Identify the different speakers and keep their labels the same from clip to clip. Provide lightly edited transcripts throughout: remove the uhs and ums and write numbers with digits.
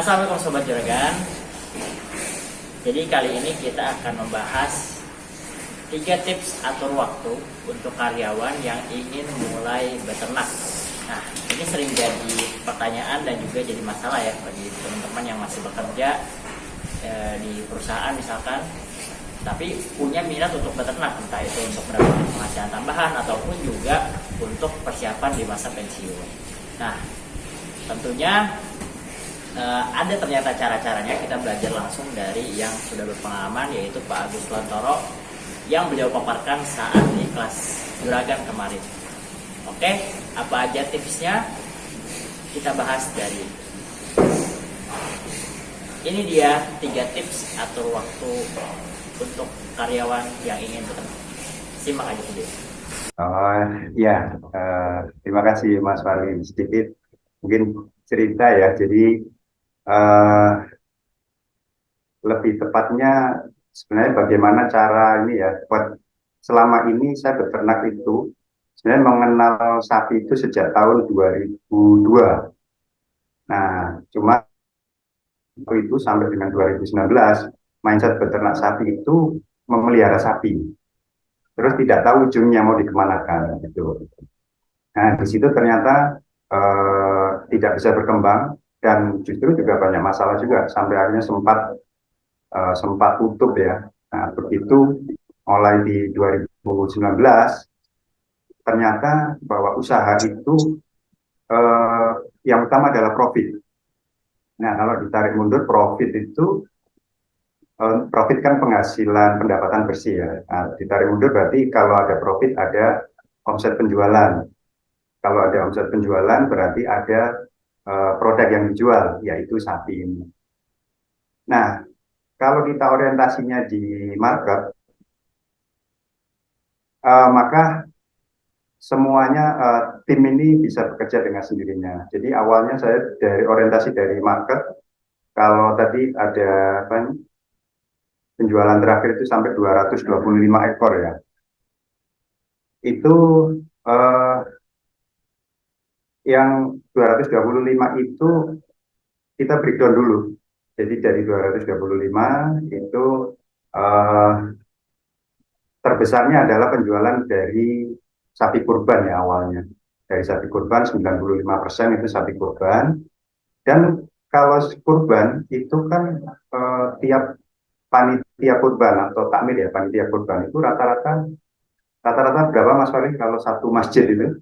Speaker 1: Assalamualaikum Sobat Juragan. Jadi kali ini kita akan membahas 3 tips atur waktu untuk karyawan yang ingin mulai beternak. Nah, ini sering jadi pertanyaan dan juga jadi masalah ya bagi teman-teman yang masih bekerja di perusahaan misalkan, tapi punya minat untuk beternak, entah itu untuk mendapatkan penghasilan tambahan ataupun juga untuk persiapan di masa pensiun. Nah, tentunya ada ternyata cara-caranya. Kita belajar langsung dari yang sudah berpengalaman, yaitu Pak Agus Lontoro yang beliau paparkan saat di kelas Juragan kemarin. Oke, apa aja tipsnya? Kita bahas dari ini dia 3 tips atur waktu untuk karyawan yang ingin beternak. Simak aja video.
Speaker 2: Ya, terima kasih Mas Farli. Sedikit mungkin cerita ya. Jadi lebih tepatnya sebenarnya bagaimana cara ini ya. Selama ini saya beternak itu sebenarnya mengenal sapi itu sejak tahun 2002. Nah, cuma itu sampai dengan 2019 mindset beternak sapi itu memelihara sapi. Terus tidak tahu ujungnya mau dikemanakan gitu. Nah, di situ ternyata tidak bisa berkembang dan justru juga banyak masalah juga sampai akhirnya sempat tutup ya. Nah, begitu mulai di 2019 ternyata bahwa usaha itu yang utama adalah profit. Nah, kalau ditarik mundur profit itu profit kan penghasilan pendapatan bersih ya. Nah, ditarik mundur berarti kalau ada profit ada omset penjualan. Kalau ada omset penjualan berarti ada produk yang dijual, yaitu sapi ini. Nah, kalau kita orientasinya di market, maka semuanya tim ini bisa bekerja dengan sendirinya. Jadi awalnya saya dari orientasi dari market, kalau tadi ada penjualan terakhir itu sampai 225 ekor ya. Itu yang 225 itu kita breakdown dulu. Jadi dari 225 itu terbesarnya adalah penjualan dari sapi kurban ya awalnya. Dari sapi kurban 95% itu sapi kurban. Dan kalau kurban itu kan tiap panitia kurban atau takmir ya, panitia kurban itu rata-rata berapa Mas Fahri kalau satu masjid itu?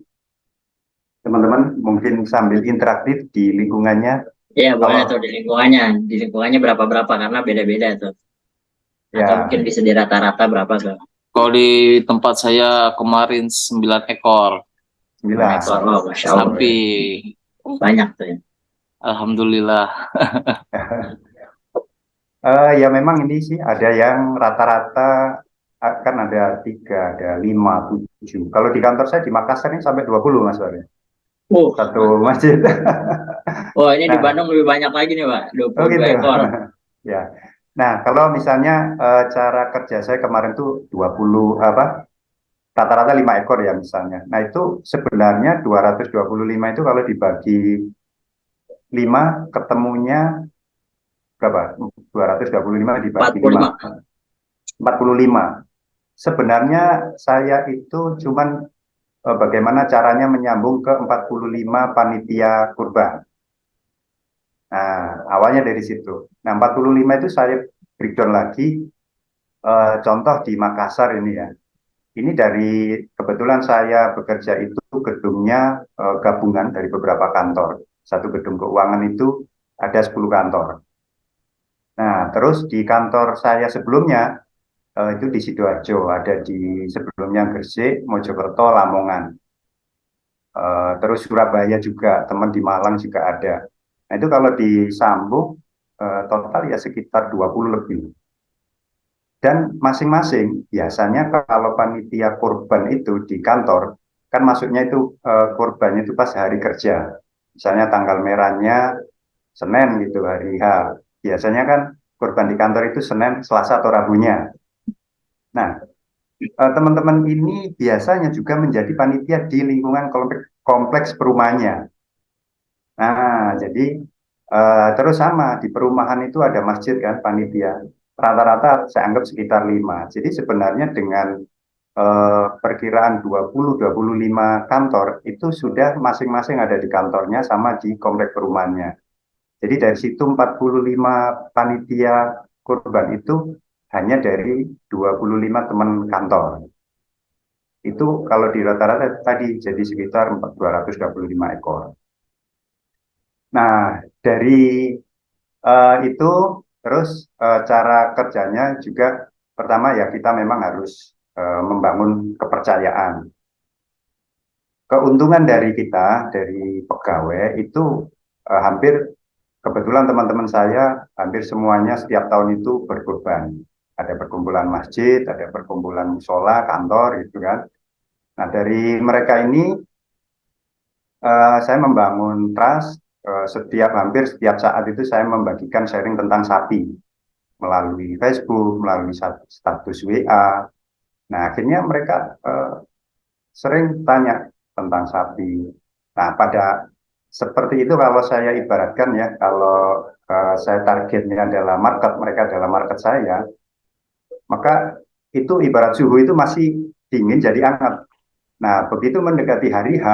Speaker 2: Teman-teman mungkin sambil interaktif di lingkungannya.
Speaker 1: Iya, boleh
Speaker 2: Kalau
Speaker 1: tuh di lingkungannya. Di lingkungannya berapa-berapa karena beda-beda tuh. Atau
Speaker 2: ya
Speaker 1: mungkin bisa di rata-rata berapa tuh?
Speaker 3: Kalau di tempat saya kemarin 9 ekor
Speaker 1: 9 ekor.
Speaker 2: 9.
Speaker 1: Oh, Masya Allah.
Speaker 3: sapi.
Speaker 1: Banyak tuh ya.
Speaker 3: Alhamdulillah.
Speaker 2: Ya memang ini sih ada yang rata-rata kan ada 3, ada 5, 7. Kalau di kantor saya di Makassar ini sampai 20 Mas Wari. Satu masjid.
Speaker 1: Wah, ini di
Speaker 2: Nah,
Speaker 1: Bandung lebih banyak lagi nih, Pak.
Speaker 2: oh
Speaker 1: 22
Speaker 2: gitu.
Speaker 1: ekor.
Speaker 2: Ya. Nah, kalau misalnya cara kerja saya kemarin tuh 20 apa? Rata-rata 5 ekor ya misalnya. Nah, itu sebenarnya 225 itu kalau dibagi 5 ketemunya berapa? 225 dibagi 5.
Speaker 1: 45.
Speaker 2: 45. Sebenarnya saya itu cuman bagaimana caranya menyambung ke 45 panitia kurban. Nah, awalnya dari situ. Nah, 45 itu saya breakdown lagi, contoh di Makassar ini ya. Ini dari kebetulan saya bekerja itu gedungnya gabungan dari beberapa kantor. Satu gedung keuangan itu ada 10 kantor. Nah, terus di kantor saya sebelumnya itu di Sidoarjo, ada di sebelumnya Gresik, Mojokerto, Lamongan. Terus Surabaya juga, teman di Malang juga ada. Nah, itu kalau disambung total ya sekitar 20 lebih. Dan masing-masing biasanya kalau panitia kurban itu di kantor, kan masuknya itu kurbannya itu pas hari kerja. Misalnya tanggal merahnya Senin gitu, hari H. Biasanya kan kurban di kantor itu Senin, Selasa atau Rabunya. Nah, teman-teman ini biasanya juga menjadi panitia di lingkungan kompleks perumahannya. Nah, jadi Terus sama di perumahan itu ada masjid kan panitia. Rata-rata saya anggap sekitar 5. Jadi sebenarnya dengan perkiraan 20-25 kantor itu sudah masing-masing ada di kantornya sama di komplek perumahannya. Jadi dari situ 45 panitia kurban itu hanya dari 25 teman kantor. Itu kalau di rata-rata tadi jadi sekitar 225 ekor. Nah, dari itu terus cara kerjanya juga pertama ya kita memang harus membangun kepercayaan. Keuntungan dari kita, dari pegawai itu hampir kebetulan teman-teman saya hampir semuanya setiap tahun itu berkurban. Ada perkumpulan masjid, ada perkumpulan musola, kantor gitu kan. Nah dari mereka ini saya membangun trust. Hampir setiap saat itu saya membagikan sharing tentang sapi melalui Facebook, melalui status WA. Nah akhirnya mereka sering tanya tentang sapi. Nah pada seperti itu kalau saya ibaratkan ya, kalau saya targetnya adalah market, mereka adalah market saya, maka itu ibarat suhu itu masih dingin jadi hangat. Nah, begitu mendekati hari H,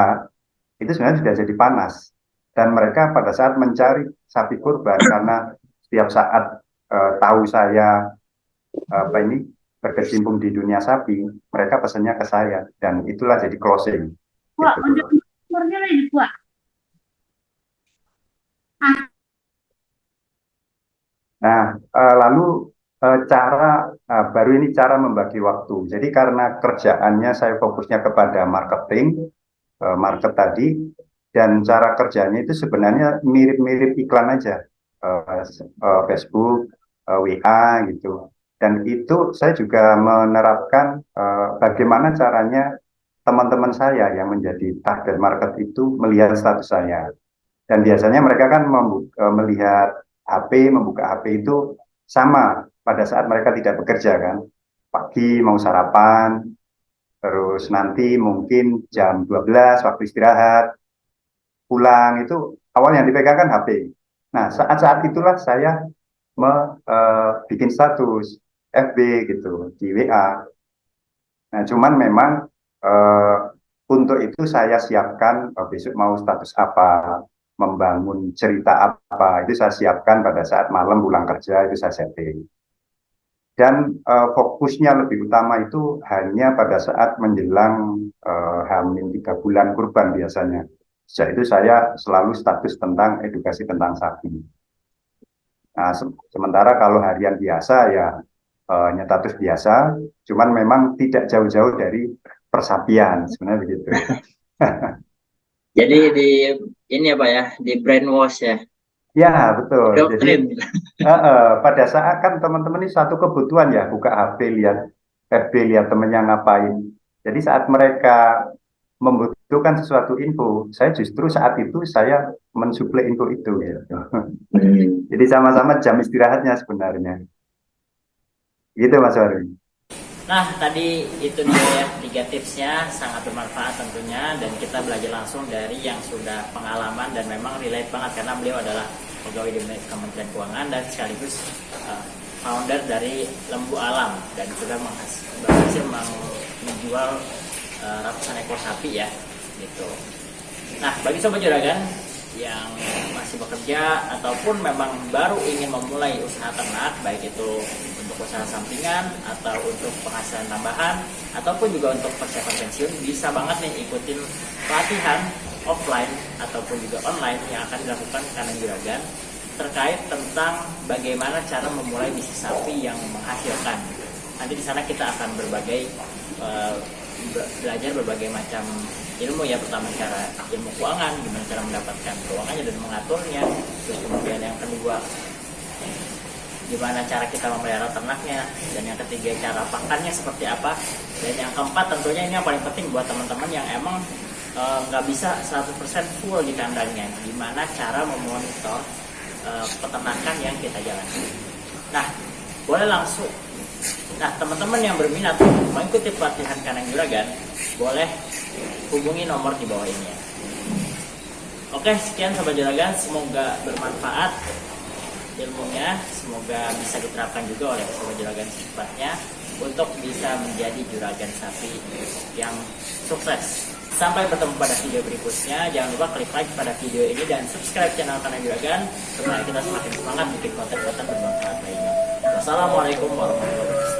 Speaker 2: itu sebenarnya sudah jadi panas. Dan mereka pada saat mencari sapi kurban, karena setiap saat tahu saya ini berkecimpung di dunia sapi, mereka pesannya ke saya. Dan itulah jadi closing.
Speaker 4: Wah,
Speaker 2: Gitu.
Speaker 4: untuk nomornya lagi, Wak.
Speaker 2: Nah, lalu baru ini cara membagi waktu. Jadi karena kerjaannya saya fokusnya kepada marketing, market tadi, dan cara kerjanya itu sebenarnya mirip-mirip iklan aja, Facebook, WA gitu. Dan itu saya juga menerapkan bagaimana caranya teman-teman saya yang menjadi target market itu melihat status saya. Dan biasanya mereka kan melihat HP, membuka HP itu sama pada saat mereka tidak bekerja kan. Pagi mau sarapan, terus nanti mungkin jam 12 waktu istirahat, pulang itu awal yang dipegang kan HP. Nah, saat-saat itulah saya bikin status FB gitu di WA. Nah, cuman memang untuk itu saya siapkan besok mau status apa, membangun cerita apa, itu saya siapkan pada saat malam pulang kerja itu saya setting. Dan fokusnya lebih utama itu hanya pada saat menjelang H-3 bulan kurban biasanya. Sejak itu saya selalu status tentang edukasi tentang sapi. Nah, sementara kalau harian biasa ya hanya status biasa, cuman memang tidak jauh-jauh dari persapian sebenarnya begitu.
Speaker 1: Jadi di ini ya Pak ya, di brainwash ya.
Speaker 2: Ya betul.
Speaker 1: Doktrin.
Speaker 2: Jadi pada saat kan teman-teman ini satu kebutuhan ya, buka HP lihat FB lihat temennya ngapain. Jadi saat mereka membutuhkan sesuatu info, saya justru saat itu saya mensuplai info itu gitu. Jadi sama-sama jam istirahatnya sebenarnya. Gitu Mas Warwi.
Speaker 1: Nah, tadi itu dia ya, 3 tipsnya sangat bermanfaat tentunya, dan kita belajar langsung dari yang sudah pengalaman dan memang relate banget karena beliau adalah pegawai di Kementerian Keuangan dan sekaligus founder dari Lembu Alam dan sudah berhasil menjual ratusan ekor sapi ya, gitu. Nah, bagi sobat juragan yang masih bekerja ataupun memang baru ingin memulai usaha ternak, baik itu untuk usaha sampingan atau untuk penghasilan tambahan ataupun juga untuk persiapan pensiun, bisa banget nih ikutin pelatihan offline ataupun juga online yang akan dilakukan Kanang Juragan terkait tentang bagaimana cara memulai bisnis sapi yang menghasilkan. Nanti di sana kita akan belajar berbagai macam ilmu ya. Pertama cara ilmu keuangan, gimana cara mendapatkan keuangannya dan mengaturnya. Terus kemudian yang kedua gimana cara kita memelihara ternaknya, dan yang ketiga cara pakannya seperti apa, dan yang keempat tentunya ini yang paling penting buat teman-teman yang emang nggak bisa 100% full di kandangnya, gimana cara memonitor peternakan yang kita jalani. Nah, boleh langsung. Nah, teman-teman yang berminat mengikuti pelatihan Kanang Juragan boleh hubungi nomor di bawah ini ya. Oke, sekian Sobat Juragan, semoga bermanfaat ilmunya, semoga bisa diterapkan juga oleh Sobat Juragan secepatnya untuk bisa menjadi juragan sapi yang sukses. Sampai bertemu pada video berikutnya. Jangan lupa klik like pada video ini dan subscribe channel Kanan Juragan supaya kita semakin semangat bikin konten-konten bermanfaat lainnya. Wassalamualaikum warahmatullahi wabarakatuh.